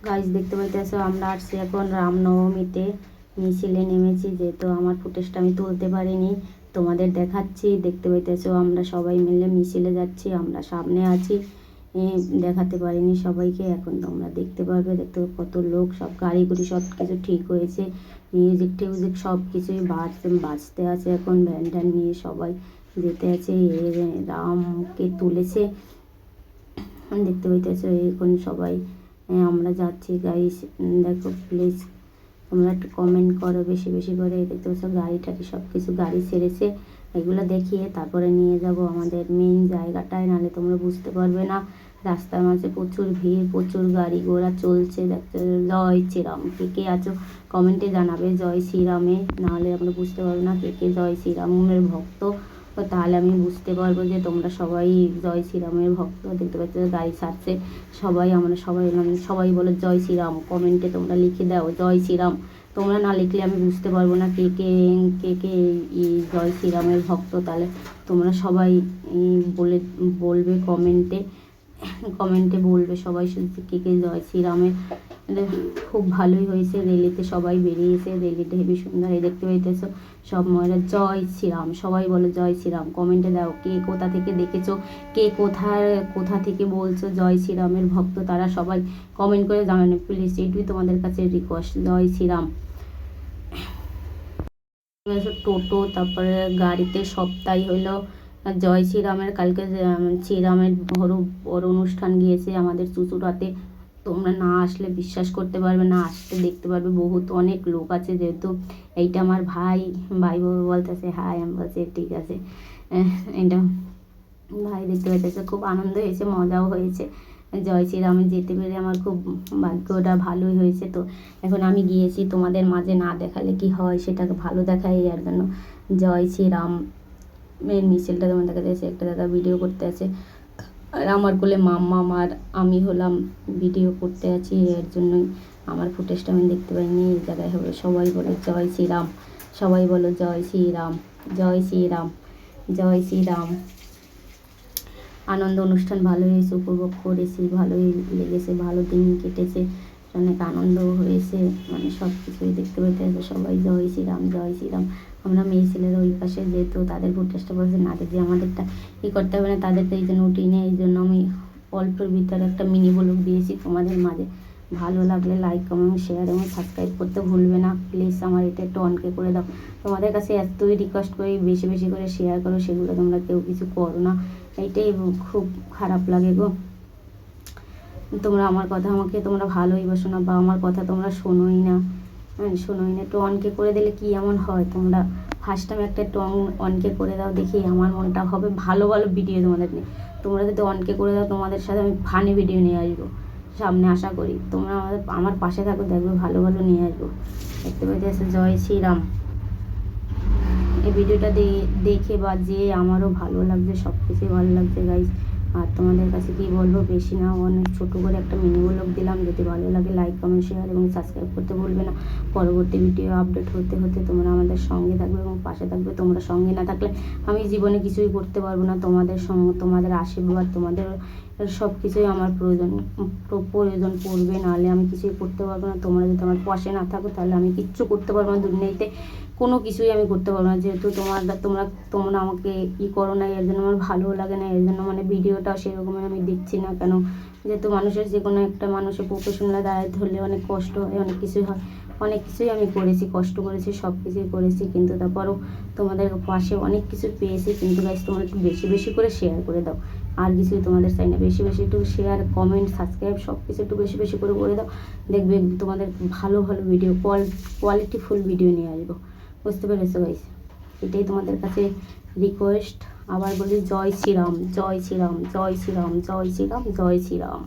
Guys দেখতে পাইতেছো আমরা আসছি এখন রামনবমীতে মিছিলে নেমেছি, যেহেতু আমার ফুটেজটা আমি তুলতে পারিনি তোমাদের দেখাচ্ছি। দেখতে পাইতেছো আমরা সবাই মিলে মিছিলে যাচ্ছি, আমরা সামনে আছি, দেখাতে পারিনি সবাইকে, এখন তোমরা দেখতে পারবে। দেখতে কত লোক, সব গাড়ি গুড়ি সব কিছু ঠিক হয়েছে, মিউজিক টিউজিক সব কিছুই বাজতে আছে, এখন ব্যান্ড ট্যান্ড নিয়ে সবাই যেতে আছে। রামকে তুলেছে দেখতে পাইতেছো এখন সবাই, আমরা যাচ্ছি গাইস। দেখো প্লিজ তোমরা একটু কমেন্ট করো বেশি বেশি করে। দেখতে পাচ্ছ গাড়ি টাড়ি সব কিছু গাড়ি ছেড়েছে, এগুলো দেখিয়ে তারপরে নিয়ে যাব আমাদের মেন জায়গাটায়, নাহলে তোমরা বুঝতে পারবে না। রাস্তার মাঝে প্রচুর ভিড়, প্রচুর গাড়ি ঘোড়া চলছে। দেখতে জয় শ্রীরাম, কে কে আছো কমেন্টে জানাবে জয় শ্রীরামে, নাহলে আমরা বুঝতে পারবো না কে কে জয় শ্রীরামের ভক্ত, তো তাহলে আমি বুঝতে পারবো যে তোমরা সবাই জয় শ্রীরামের ভক্ত। দেখতে পাচ্ছ গাড়ি ছাড়ছে সবাই, আমরা সবাই সবাই বলে জয় শ্রীরাম, কমেন্টে তোমরা লিখে দাও জয় শ্রীরাম। তোমরা না লিখলে আমি বুঝতে পারবো না কে কে কে কে জয় শ্রীরামের ভক্ত। তাহলে তোমরা সবাই বলবে কমেন্টে, কমেন্টে বলবে সবাই শুধু কে কে জয় শ্রীরামের। খুব ভালোই হয়েছে, রেলিতে সবাই বেরিয়েছে, রেলিটা হেবি সুন্দর। এই দেখতে পাইতেছো সব মহিলা জয় শ্রীরাম, সবাই বলো জয় শ্রীরাম, কমেন্টে দাও কে কোথা থেকে দেখেছো, কে কোথা থেকে বলছো জয় শ্রীরামের ভক্ত, তারা সবাই কমেন্ট করে জানানো প্লিজ, এইটুই তোমাদের কাছে রিকোয়েস্ট। জয় শ্রীরাম। টোটো তারপরে গাড়িতে সপ্তাহে হইলো জয় শ্রীরামের, কালকে শ্রীরামের বড় অনুষ্ঠান গিয়েছে আমাদের চুচুড়াতে। তোমরা না আসলে বিশ্বাস করতে পারবে না, আসতে দেখতে পারবে বহুত অনেক লোক আছে। যেহেতু এইটা আমার ভাই বাবু বলতেছে হাই, আমি বলছি ঠিক আছে। এটা ভাই দেখতে পাইতেছে, খুব আনন্দ হয়েছে, মজাও হয়েছে। জয় শ্রীরামে যেতে পেরে আমার খুব ভাগ্যটা ভালোই হয়েছে। তো এখন আমি গিয়েছি, তোমাদের মাঝে না দেখালে কি হয়, সেটাকে ভালো দেখাই এর জন্য। জয় শ্রীরাম মেন মিছিলটা তোমার দেখা যাচ্ছে, একটা দাদা ভিডিও করতে আছে, আর আমার কোলে মাম্মা আর আমি হলাম ভিডিও করতে আছি, এর জন্যই আমার ফুটেজটা আমি দেখতে পাইনি। এই জায়গায় হবে সবাই বলে জয় শ্রীরাম, সবাই বলো জয় শ্রীরাম, জয় শ্রীরাম, জয় শ্রীরাম। আনন্দ অনুষ্ঠান ভালোই হয়েছে, উপভোগ করেছি, ভালোই লেগেছে, ভালো দিন কেটেছে, অনেক আনন্দও হয়েছে, মানে সব কিছুই দেখতে পেতে আছে। সবাই জয় শ্রীরাম, জয় শ্রীরাম। আমরা মেয়ে ছেলেরা ওই পাশে, যেহেতু তাদের ফুটেজটা করেছে না দেখে আমাদেরটা করতে হবে না, তাদের তো এই জন্য উঠি নেই, এই জন্য আমি অল্পের ভিতরে একটা মিনি ব্লগ দিয়েছি তোমাদের মাঝে। ভালো লাগলে লাইক কমেন্ট শেয়ার এবং সাবস্ক্রাইব করতে ভুলবে না প্লিজ। আমার এটা একটু অনকে করে দাও, তোমাদের কাছে এতই রিকোয়েস্ট করি বেশি বেশি করে শেয়ার করো, সেগুলো তোমরা কেউ কিছু করো না, এইটাই খুব খারাপ লাগে গো। তোমরা আমার কথা আমাকে তোমরা ভালোই বাসো না, বা আমার কথা তোমরা শোনোই না, শোনোই না। একটু অনকে করে দিলে কি এমন হয়, তোমরা ফার্স্ট টাইম একটা একটু অনকে করে দাও, দেখি আমার মনটা হবে ভালো ভালো ভিডিও তোমাদের নিয়ে। তোমরা যদি অনকে করে দাও, তোমাদের সাথে আমি ফানি ভিডিও নিয়ে আসবো সামনে, আশা করি তোমরা আমার পাশে থাকো, দেখবে ভালো ভালো নিয়ে আসবো। দেখতে পাইতেছে জয় শ্রীরাম। এই ভিডিওটা দেখে বা যে আমারও ভালো লাগছে, সব কিছুই ভালো লাগছে গাইজ। আর তোমাদের কাছে কি বলবো, বেশি না অনেক ছোটো করে একটা মিনি ব্লগ দিলাম। যদি ভালো লাগে লাইক কমেন্ট শেয়ার এবং সাবস্ক্রাইব করতে ভুলবে না। পরবর্তী ভিডিও আপডেট হতে হতে তোমরা আমাদের সঙ্গে থাকবে এবং পাশে থাকবে। তোমরা সঙ্গে না থাকলে আমি জীবনে কিছুই করতে পারবো না। তোমাদের আশীর্বাদ, তোমাদের সব কিছুই আমার প্রয়োজন পড়বে, নাহলে আমি কিছুই করতে পারবো না। তোমরা যদি আমার পাশে না থাকো তাহলে আমি কিচ্ছু করতে পারবো না, দুনিয়াতে কোনো কিছুই আমি করতে পারবো না। যেহেতু তোমরা আমাকে করো না, এর জন্য আমার ভালোও লাগে না, এর জন্য মানে ভিডিওটা সেরকমের আমি দিচ্ছি না। কেন, যেহেতু মানুষের যে কোনো একটা মানুষের প্রফেশনাল দাঁড়াতে হলে অনেক কষ্ট হয়, অনেক কিছুই হয়, অনেক কিছুই আমি করেছি, কষ্ট করেছি, সব কিছুই করেছি, কিন্তু তারপরও তোমাদের পাশে অনেক কিছু পেয়েছি। কিন্তু গাইস তোমরা একটু বেশি বেশি করে শেয়ার করে দাও, আর কিছুই তোমাদের চাই না, বেশি বেশি একটু শেয়ার কমেন্ট সাবস্ক্রাইব সব কিছু একটু বেশি বেশি করে দাও। দেখবে তোমাদের ভালো ভালো ভিডিও, কোয়ালিটিফুল ভিডিও নিয়ে আসবো, বুঝতে পেরেছো গাইস? এটাই তোমাদের কাছে রিকোয়েস্ট। আবার বলি জয় শ্রীরাম, জয় শ্রীরাম, জয় শ্রীরাম, জয় শ্রীরাম, জয় শ্রীরাম।